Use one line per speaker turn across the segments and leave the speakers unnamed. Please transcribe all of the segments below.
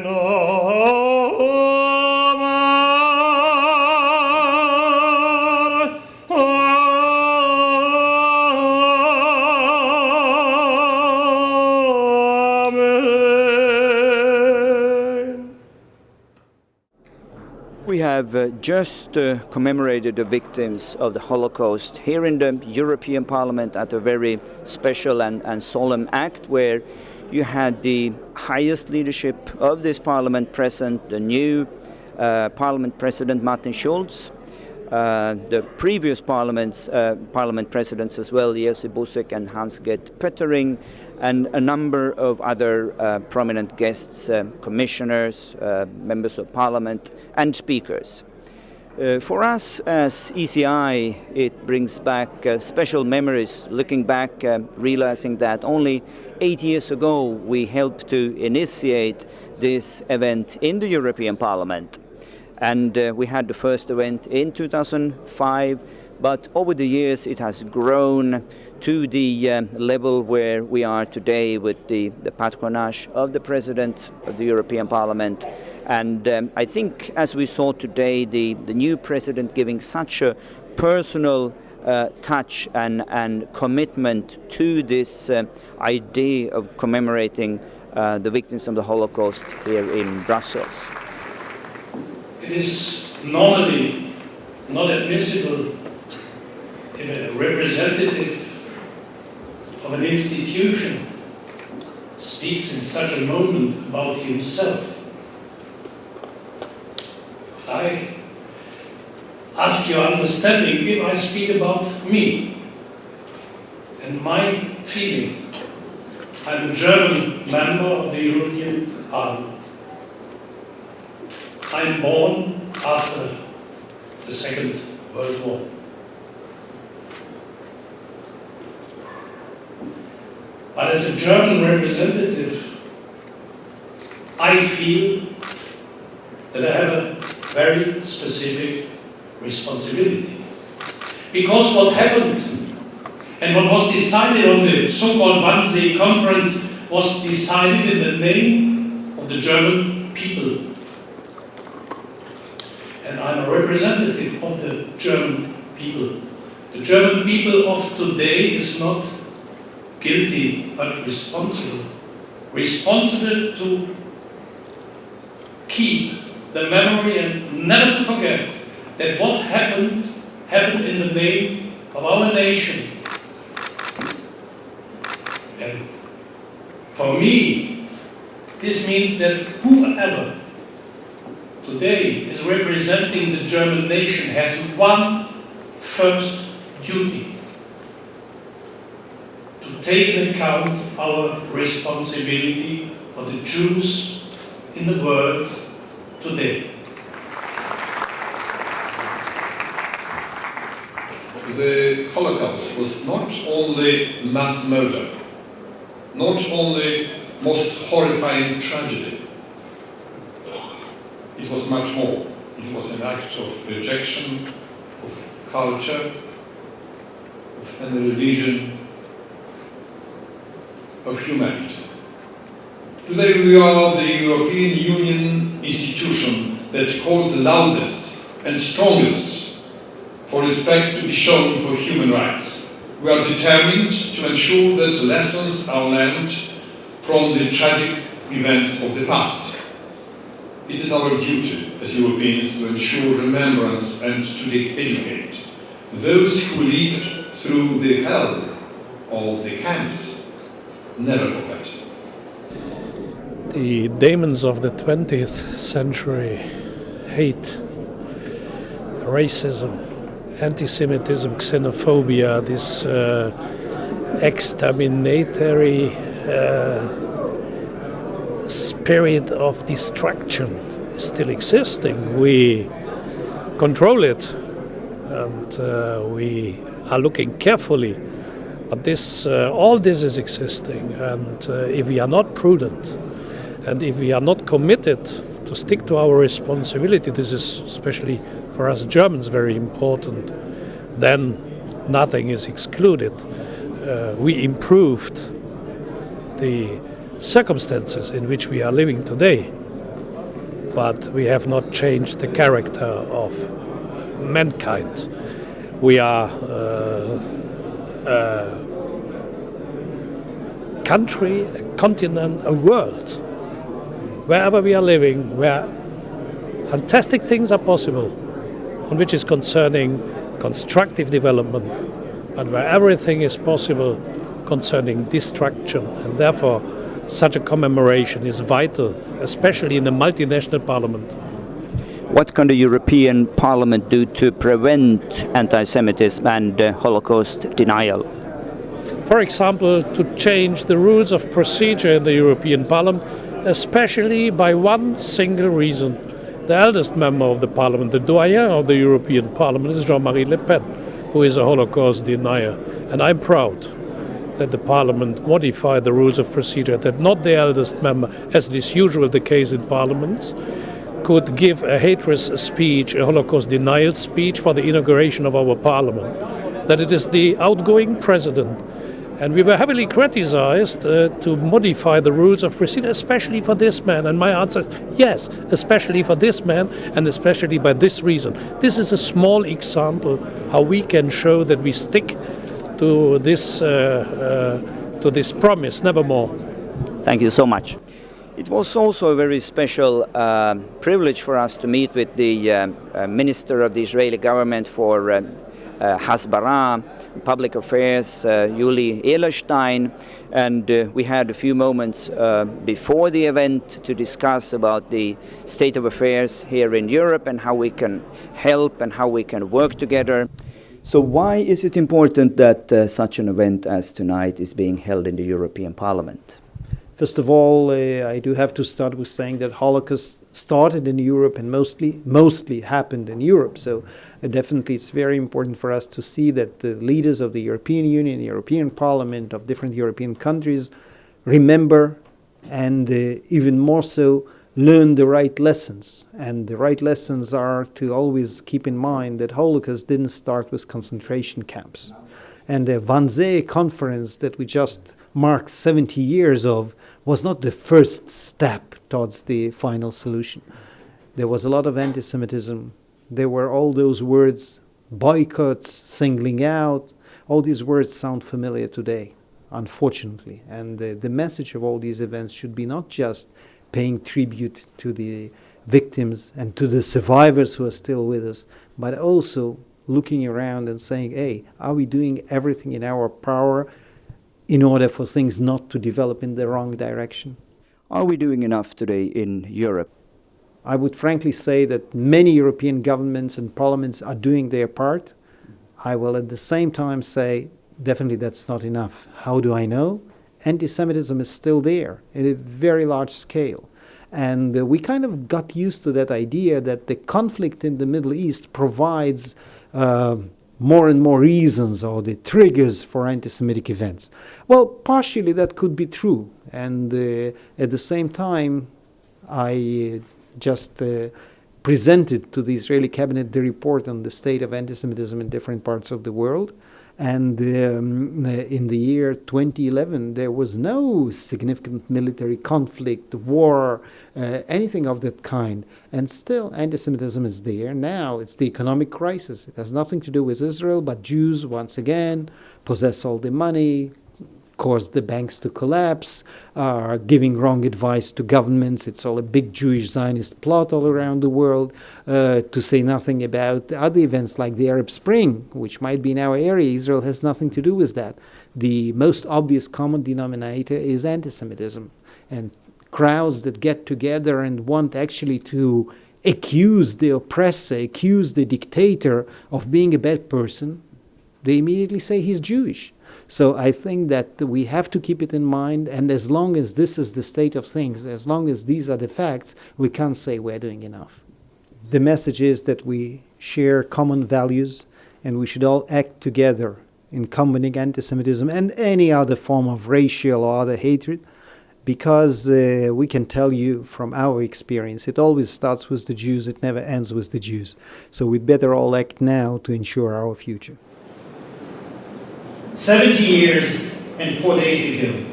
We have just commemorated the victims of the Holocaust here in the European Parliament at a very special and solemn act where you had the highest leadership of this Parliament present, the new Parliament President Martin Schulz, the previous Parliament Presidents as well, Jerzy Buzek and Hans-Gert Pöttering, and a number of other prominent guests, commissioners, members of parliament and speakers. For us as ECI, it brings back special memories, looking back, realizing that only 8 years ago we helped to initiate this event in the European Parliament. And we had the first event in 2005, but over the years it has grown to the level where we are today with the patronage of the President of the European Parliament. And I think, as we saw today, the new President giving such a personal touch and commitment to this idea of commemorating the victims of the Holocaust here in Brussels.
It is normally not admissible if a representative of an institution speaks in such a moment about himself. I ask your understanding if I speak about me and my feeling. I'm a German member of the European Parliament. I'm born after the Second World War. But as a German representative, I feel that I have a very specific responsibility. Because what happened and what was decided on the so-called Wannsee Conference was decided in the name of the German people. And I'm a representative of the German people. The German people of today is not guilty, but responsible. Responsible to keep the memory and never to forget that what happened in the name of our nation. And for me, this means that whoever today is representing the German nation has one first duty: to take into account our responsibility for the Jews in the world today.
The Holocaust was not only mass murder, not only most horrifying tragedy. It was much more. It was an act of rejection, of culture, of any religion, of humanity. Today we are the European Union institution that calls the loudest and strongest for respect to be shown for human rights. We are determined to ensure that lessons are learned from the tragic events of the past. It is our duty as Europeans to ensure remembrance and to educate those who lived through the hell of the camps. Never forget.
The demons of the 20th century, hate, racism, anti-Semitism, xenophobia, this exterminatory spirit of destruction is still existing. We control it and we are looking carefully, but all this is existing, and if we are not prudent and if we are not committed to stick to our responsibility, this is especially for us Germans very important, then nothing is excluded. We improved the circumstances in which we are living today. but we have not changed the character of mankind. We are a country, a continent, a world, wherever we are living, where fantastic things are possible, on which is concerning constructive development, but where everything is possible concerning destruction. And therefore, such a commemoration is vital, especially in a multinational parliament.
What can the European Parliament do to prevent anti-Semitism and Holocaust denial?
For example, to change the rules of procedure in the European Parliament, especially by one single reason. The eldest member of the Parliament, the doyen of the European Parliament, is Jean-Marie Le Pen, who is a Holocaust denier. And I'm proud that the Parliament modified the rules of procedure, that not the eldest member, as it is usually the case in parliaments, could give a hatred speech, a Holocaust denial speech for the inauguration of our Parliament, that it is the outgoing president. And we were heavily criticized to modify the rules of procedure, especially for this man. And my answer is yes, especially for this man and especially by this reason. This is a small example how we can show that we stick to this promise, nevermore.
Thank you so much. It was also a very special privilege for us to meet with the Minister of the Israeli government for Hasbara, Public Affairs, Yuli Edelstein, and we had a few moments before the event to discuss about the state of affairs here in Europe and how we can help and how we can work together. So why is it important that such an event as tonight is being held in the European Parliament?
First of all, I do have to start with saying that Holocaust started in Europe and mostly happened in Europe. So definitely it's very important for us to see that the leaders of the European Union, the European Parliament of different European countries remember and even more so learn the right lessons. And the right lessons are to always keep in mind that Holocaust didn't start with concentration camps. And the Wannsee conference that we just marked 70 years of was not the first step towards the final solution. There was a lot of anti-Semitism. There were all those words, boycotts, singling out. All these words sound familiar today, unfortunately. And the message of all these events should be not just paying tribute to the victims and to the survivors who are still with us, but also looking around and saying, hey, are we doing everything in our power in order for things not to develop in the wrong direction?
Are we doing enough today in Europe?
I would frankly say that many European governments and parliaments are doing their part. I will at the same time say, definitely that's not enough. How do I know? Anti-Semitism is still there at a very large scale. And we kind of got used to that idea that the conflict in the Middle East provides more and more reasons or the triggers for anti-Semitic events. Well, partially that could be true. And at the same time, I just presented to the Israeli cabinet the report on the state of anti-Semitism in different parts of the world. And in the year 2011, there was no significant military conflict, war, anything of that kind. And still, anti-Semitism is there. Now, it's the economic crisis. It has nothing to do with Israel, but Jews, once again, possess all the money, caused the banks to collapse, are giving wrong advice to governments. It's all a big Jewish Zionist plot all around the world, to say nothing about other events like the Arab Spring, which might be in our area. Israel has nothing to do with that. The most obvious common denominator is anti-Semitism. And crowds that get together and want actually to accuse the oppressor, accuse the dictator of being a bad person, they immediately say he's Jewish. So I think that we have to keep it in mind, and as long as this is the state of things, as long as these are the facts, we can't say we're doing enough. The message is that we share common values, and we should all act together in combating anti-Semitism and any other form of racial or other hatred, because we can tell you from our experience, it always starts with the Jews, it never ends with the Jews. So we'd better all act now to ensure our future.
70 years and 4 days ago,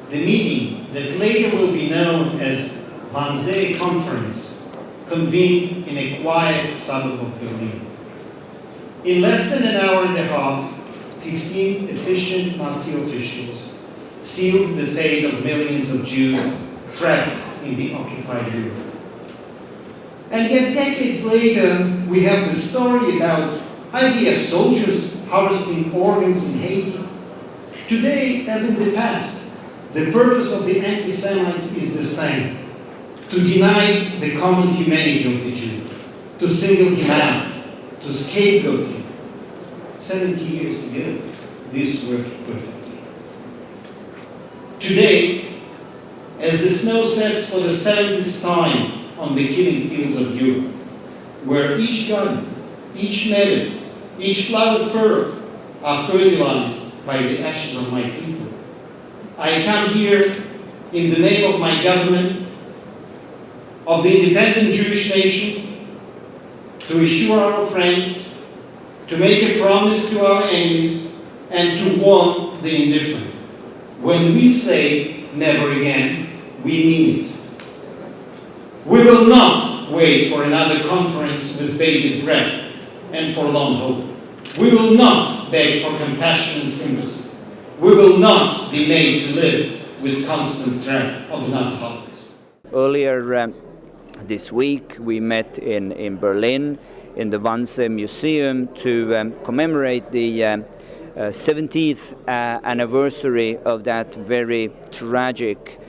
the meeting that later will be known as Wannsee Conference convened in a quiet suburb of Berlin. In less than an hour and a half, 15 efficient Nazi officials sealed the fate of millions of Jews trapped in the occupied Europe. And yet decades later, we have the story about IDF soldiers harvesting organs in Haiti. Today, as in the past, the purpose of the anti-Semites is the same: to deny the common humanity of the Jew, to single him out, to scapegoat him. 70 years ago, this worked perfectly. Today, as the snow sets for the 7th time on the killing fields of Europe, where each gun, each medal, each flowered furrow are fertilized by the ashes of my people, I come here in the name of my government, of the independent Jewish nation, to assure our friends, to make a promise to our enemies, and to warn the indifferent. When we say never again, we mean it. We will not wait for another conference with bated breath and forlorn hope. We will not beg for compassion and sympathy. We will not be made to live with constant threat of another Holocaust.
Earlier this week, we met in Berlin in the Wannsee Museum to commemorate the 70th anniversary of that very tragic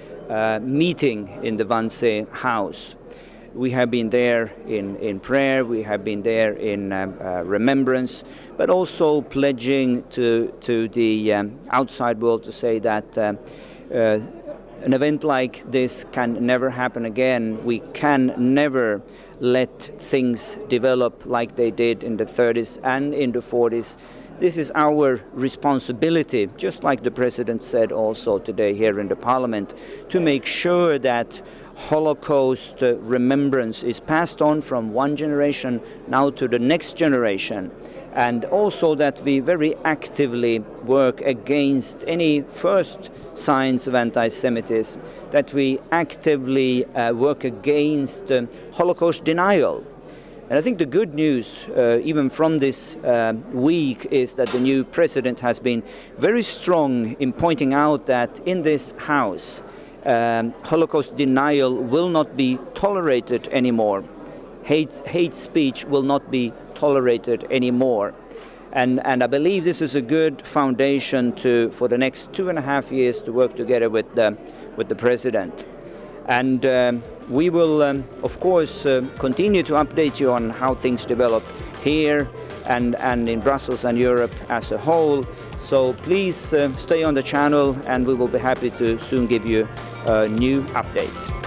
meeting in the Wannsee House. We have been there in prayer, we have been there in remembrance, but also pledging to the outside world to say that an event like this can never happen again. We can never let things develop like they did in the 30s and in the 40s. This is our responsibility, just like the President said also today here in the Parliament, to make sure that Holocaust remembrance is passed on from one generation now to the next generation, and also that we very actively work against any first signs of anti-Semitism, that we actively work against Holocaust denial. And I think the good news, even from this week, is that the new president has been very strong in pointing out that in this House, Holocaust denial will not be tolerated anymore. Hate speech will not be tolerated anymore. And I believe this is a good foundation for the next 2.5 years to work together with the president. And we will, of course, continue to update you on how things develop here and in Brussels and Europe as a whole. So please stay on the channel, and we will be happy to soon give you a new update.